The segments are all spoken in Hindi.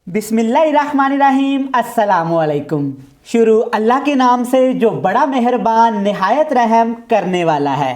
बिस्मिल्लाहिर्रहमानिर्रहीम अस्सलामुअलैकुम। शुरू अल्लाह के नाम से जो बड़ा मेहरबान निहायत रहम करने वाला है।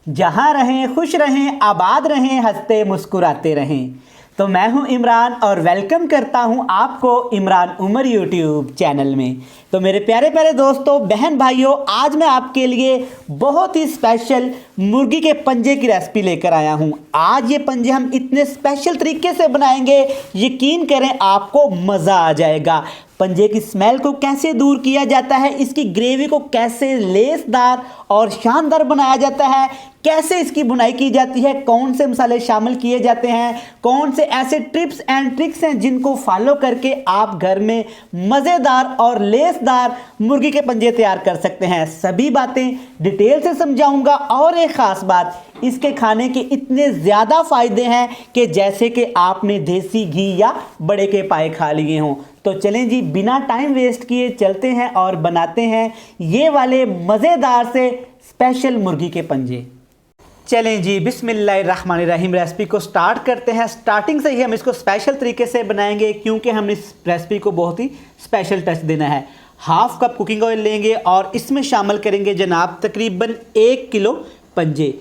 जहाँ रहें खुश रहें, आबाद रहें, हंसते मुस्कुराते रहें। तो मैं हूँ इमरान और वेलकम करता हूँ आपको इमरान उमर यूट्यूब चैनल में। तो मेरे प्यारे प्यारे दोस्तों, बहन भाइयों, आज मैं आपके लिए बहुत ही स्पेशल मुर्गी के पंजे की रेसिपी लेकर आया हूँ। आज ये पंजे हम इतने स्पेशल तरीके से बनाएंगे, यकीन करें आपको मज़ा आ जाएगा। पंजे की स्मेल को कैसे दूर किया जाता है, इसकी ग्रेवी को कैसे लेसदार और शानदार बनाया जाता है, कैसे इसकी बुनाई की जाती है, कौन से मसाले शामिल किए जाते हैं, कौन से ऐसे टिप्स एंड ट्रिक्स हैं जिनको फॉलो करके आप घर में मज़ेदार और लेसदार मुर्गी के पंजे तैयार कर सकते हैं। सभी बातें डिटेल से समझाऊंगा। और एक ख़ास बात, इसके खाने के इतने ज़्यादा फ़ायदे हैं कि जैसे कि आपने देसी घी या बड़े के पाए खा लिए हों। तो चलें जी, बिना टाइम वेस्ट किए चलते हैं और बनाते हैं ये वाले मज़ेदार से स्पेशल मुर्गी के पंजे। चलें जी, बिस्मिल्लाहिर्रहमानिर्रहीम। रेसिपी को स्टार्ट करते हैं। स्टार्टिंग से ही हम इसको स्पेशल तरीके से बनाएंगे क्योंकि हम इस रेसिपी को बहुत ही स्पेशल टच देना है। हाफ कप कुकिंग ऑयल लेंगे और इसमें शामिल करेंगे जनाब तकरीबन 1 किलो पंजे।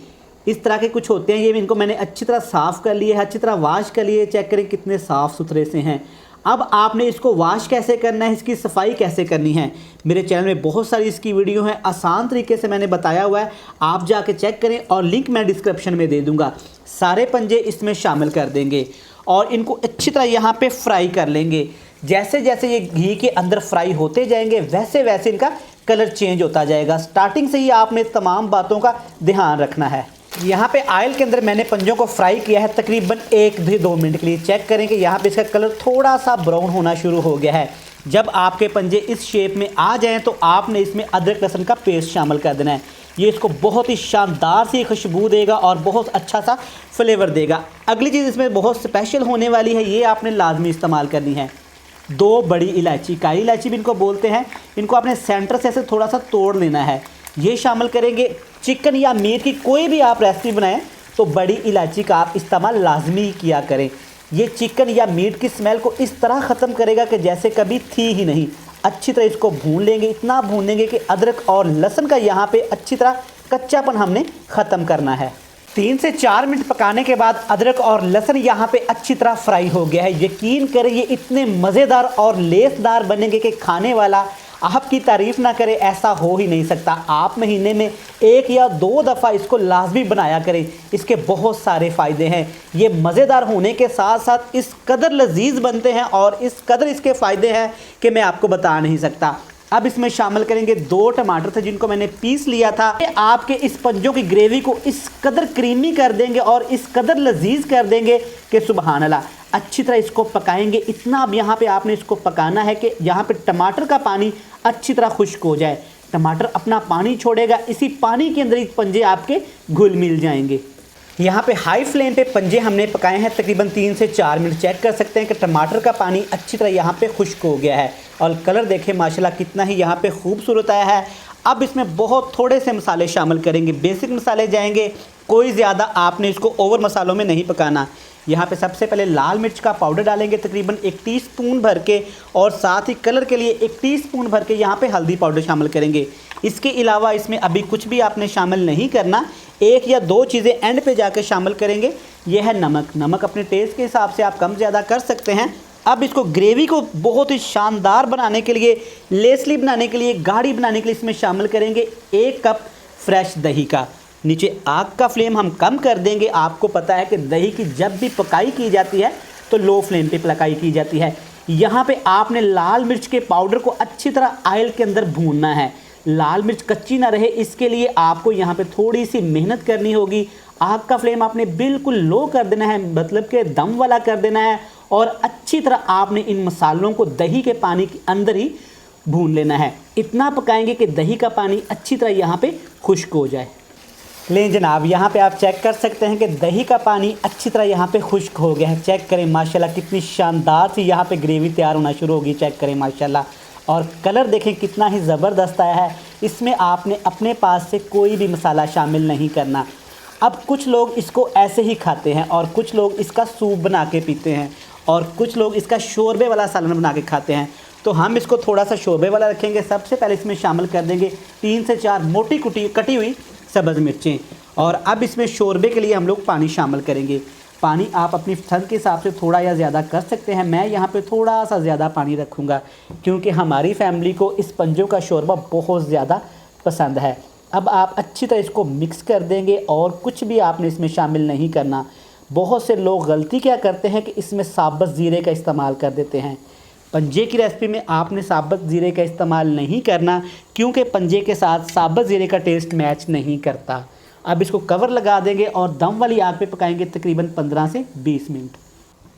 इस तरह के कुछ होते हैं, ये इनको मैंने अच्छी तरह साफ़ कर लिए, अच्छी तरह वॉश कर लिए। चेक करें कितने साफ़ सुथरे से हैं। अब आपने इसको वॉश कैसे करना है, इसकी सफाई कैसे करनी है, मेरे चैनल में बहुत सारी इसकी वीडियो है, आसान तरीके से मैंने बताया हुआ है। आप जाके चेक करें और लिंक मैं डिस्क्रिप्शन में दे दूंगा। सारे पंजे इसमें शामिल कर देंगे और इनको अच्छी तरह यहाँ पे फ्राई कर लेंगे। जैसे जैसे ये घी के अंदर फ्राई होते जाएंगे वैसे वैसे इनका कलर चेंज होता जाएगा। स्टार्टिंग से ही आपने तमाम बातों का ध्यान रखना है। यहाँ पे ऑयल के अंदर मैंने पंजों को फ्राई किया है तकरीबन 1 से 2 मिनट के लिए। चेक करें कि यहाँ पे इसका कलर थोड़ा सा ब्राउन होना शुरू हो गया है। जब आपके पंजे इस शेप में आ जाएं तो आपने इसमें अदरक लहसुन का पेस्ट शामिल कर देना है। ये इसको बहुत ही शानदार सी खुशबू देगा और बहुत अच्छा सा फ्लेवर देगा। अगली चीज़ इसमें बहुत स्पेशल होने वाली है, ये आपने लाजमी इस्तेमाल करनी है। 2 बड़ी इलायची, काली इलायची भी इनको बोलते हैं, इनको आपने सेंटर से ऐसे थोड़ा सा तोड़ लेना है। ये शामिल करेंगे। चिकन या मीट की कोई भी आप रेसिपी बनाएं तो बड़ी इलायची का आप इस्तेमाल लाजमी किया करें। ये चिकन या मीट की स्मेल को इस तरह ख़त्म करेगा कि जैसे कभी थी ही नहीं। अच्छी तरह इसको भून लेंगे, इतना भून लेंगे कि अदरक और लहसुन का यहाँ पे अच्छी तरह कच्चापन हमने ख़त्म करना है। 3 से 4 मिनट पकाने के बाद अदरक और लहसुन यहाँ पे अच्छी तरह फ्राई हो गया है। यकीन करें ये इतने मज़ेदार और लेसदार बनेंगे कि खाने वाला आपकी तारीफ़ ना करे ऐसा हो ही नहीं सकता। आप महीने में 1 या 2 दफ़ा इसको लाजमी बनाया करें। इसके बहुत सारे फ़ायदे हैं। ये मज़ेदार होने के साथ साथ इस कदर लजीज बनते हैं और इस कदर इसके फ़ायदे हैं कि मैं आपको बता नहीं सकता। अब इसमें शामिल करेंगे 2 टमाटर थे जिनको मैंने पीस लिया था। आपके इस पंजों की ग्रेवी को इस कदर क्रीमी कर देंगे और इस कदर लजीज कर देंगे कि सुबहान अल्लाह। अच्छी तरह इसको पकाएंगे। इतना अब यहाँ पे आपने इसको पकाना है कि यहाँ पे टमाटर का पानी अच्छी तरह खुश्क हो जाए। टमाटर अपना पानी छोड़ेगा, इसी पानी के अंदर ही पंजे आपके घुल मिल जाएंगे। यहाँ पे हाई फ्लेम पे पंजे हमने पकाए हैं तकरीबन 3 से 4 मिनट। चेक कर सकते हैं कि टमाटर का पानी अच्छी तरह यहाँ पे खुश्क हो गया है और कलर देखें माशाल्लाह कितना ही यहाँ पे खूबसूरत आया है। अब इसमें बहुत थोड़े से मसाले शामिल करेंगे, बेसिक मसाले जाएंगे, कोई ज़्यादा आपने इसको ओवर मसालों में नहीं पकाना। यहाँ पे सबसे पहले लाल मिर्च का पाउडर डालेंगे तकरीबन 1 टीस्पून भर के, और साथ ही कलर के लिए 1 टीस्पून भर के यहाँ पे हल्दी पाउडर शामिल करेंगे। इसके अलावा इसमें अभी कुछ भी आपने शामिल नहीं करना, 1 या 2 चीज़ें एंड पे जाके शामिल करेंगे। यह है नमक। नमक अपने टेस्ट के हिसाब से आप कम ज़्यादा कर सकते हैं। अब इसको ग्रेवी को बहुत ही शानदार बनाने के लिए, लेसली बनाने के लिए, गाढ़ी बनाने के लिए इसमें शामिल करेंगे 1 कप फ्रेश दही का। नीचे आग का फ्लेम हम कम कर देंगे। आपको पता है कि दही की जब भी पकाई की जाती है तो लो फ्लेम पे पकाई की जाती है। यहाँ पे आपने लाल मिर्च के पाउडर को अच्छी तरह ऑयल के अंदर भूनना है। लाल मिर्च कच्ची ना रहे, इसके लिए आपको यहाँ पे थोड़ी सी मेहनत करनी होगी। आग का फ्लेम आपने बिल्कुल लो कर देना है, मतलब कि दम वाला कर देना है, और अच्छी तरह आपने इन मसालों को दही के पानी के अंदर ही भून लेना है। इतना पकाएंगे कि दही का पानी अच्छी तरह यहाँ पे खुश्क हो जाए। लें जनाब, यहाँ पे आप चेक कर सकते हैं कि दही का पानी अच्छी तरह यहाँ पे खुश्क हो गया है। चेक करें माशाल्लाह कितनी शानदार सी यहाँ पे ग्रेवी तैयार होना शुरू होगी। चेक करें माशाल्लाह, और कलर देखें कितना ही ज़बरदस्त आया है। इसमें आपने अपने पास से कोई भी मसाला शामिल नहीं करना। अब कुछ लोग इसको ऐसे ही खाते हैं और कुछ लोग इसका सूप बना के पीते हैं और कुछ लोग इसका शोरबे वाला सालन बना के खाते हैं। तो हम इसको थोड़ा सा शोरबे वाला रखेंगे। सबसे पहले इसमें शामिल कर देंगे 3 से 4 मोटी कटी हुई सब्ज़ मिर्चें, और अब इसमें शोरबे के लिए हम लोग पानी शामिल करेंगे। पानी आप अपनी पसंद के हिसाब से थोड़ा या ज़्यादा कर सकते हैं। मैं यहाँ पे थोड़ा सा ज़्यादा पानी रखूँगा क्योंकि हमारी फैमिली को इस पंजों का शोरबा बहुत ज़्यादा पसंद है। अब आप अच्छी तरह इसको मिक्स कर देंगे और कुछ भी आपने इसमें शामिल नहीं करना। बहुत से लोग गलती क्या करते हैं कि इसमें साबुत ज़ीरे का इस्तेमाल कर देते हैं। पंजे की रेसिपी में आपने साबुत ज़ीरे का इस्तेमाल नहीं करना क्योंकि पंजे के साथ साबुत ज़ीरे का टेस्ट मैच नहीं करता। अब इसको कवर लगा देंगे और दम वाली आग पे पकाएंगे तकरीबन 15 से 20 मिनट।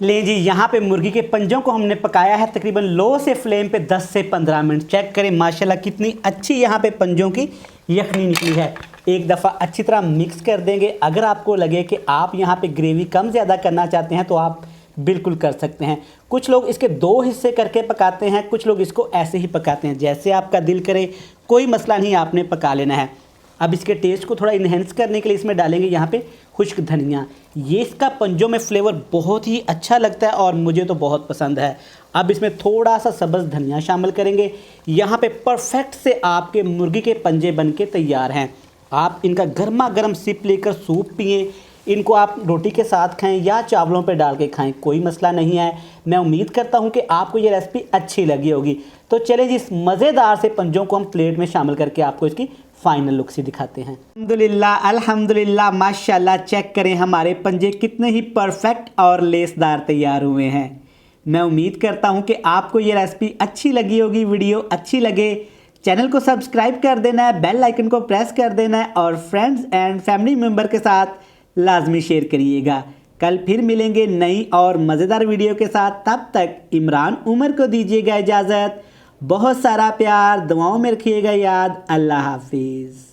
लें जी, यहाँ पे मुर्गी के पंजों को हमने पकाया है तकरीबन लो से फ्लेम पे 10 से 15 मिनट। चेक करें माशाल्लाह कितनी अच्छी यहाँ पे पंजों की यखनी निकली है। एक दफ़ा अच्छी तरह मिक्स कर देंगे। अगर आपको लगे कि आप यहाँ पे ग्रेवी कम ज़्यादा करना चाहते हैं तो आप बिल्कुल कर सकते हैं। कुछ लोग इसके 2 हिस्से करके पकाते हैं, कुछ लोग इसको ऐसे ही पकाते हैं, जैसे आपका दिल करे, कोई मसला नहीं, आपने पका लेना है। अब इसके टेस्ट को थोड़ा इन्हेंस करने के लिए इसमें डालेंगे यहाँ पे खुश्क धनिया। ये इसका पंजों में फ्लेवर बहुत ही अच्छा लगता है और मुझे तो बहुत पसंद है। अब इसमें थोड़ा सा सब्ज़ धनिया शामिल करेंगे। यहाँ पे परफेक्ट से आपके मुर्गी के पंजे बन के तैयार हैं। आप इनका गर्मा गर्म सिप लेकर सूप पिएँ। इनको आप रोटी के साथ खाएं या चावलों पे डाल के खाएं, कोई मसला नहीं है। मैं उम्मीद करता हूं कि आपको ये रेसिपी अच्छी लगी होगी। तो चलें जी, इस मज़ेदार से पंजों को हम प्लेट में शामिल करके आपको इसकी फाइनल लुक से दिखाते हैं। अल्हम्दुलिल्लाह अल्हम्दुलिल्लाह माशाल्लाह, चेक करें हमारे पंजे कितने ही परफेक्ट और लेसदार तैयार हुए हैं। मैं उम्मीद करता हूँ कि आपको ये रेसिपी अच्छी लगी होगी। वीडियो अच्छी लगे चैनल को सब्सक्राइब कर देना है, बेल आइकन को प्रेस कर देना है और फ्रेंड्स एंड फैमिली मेम्बर के साथ लाजमी शेयर करिएगा। कल फिर मिलेंगे नई और मज़ेदार वीडियो के साथ। तब तक इमरान उमर को दीजिएगा इजाज़त। बहुत सारा प्यार, दुआओं में रखिएगा याद। अल्लाह हाफिज़।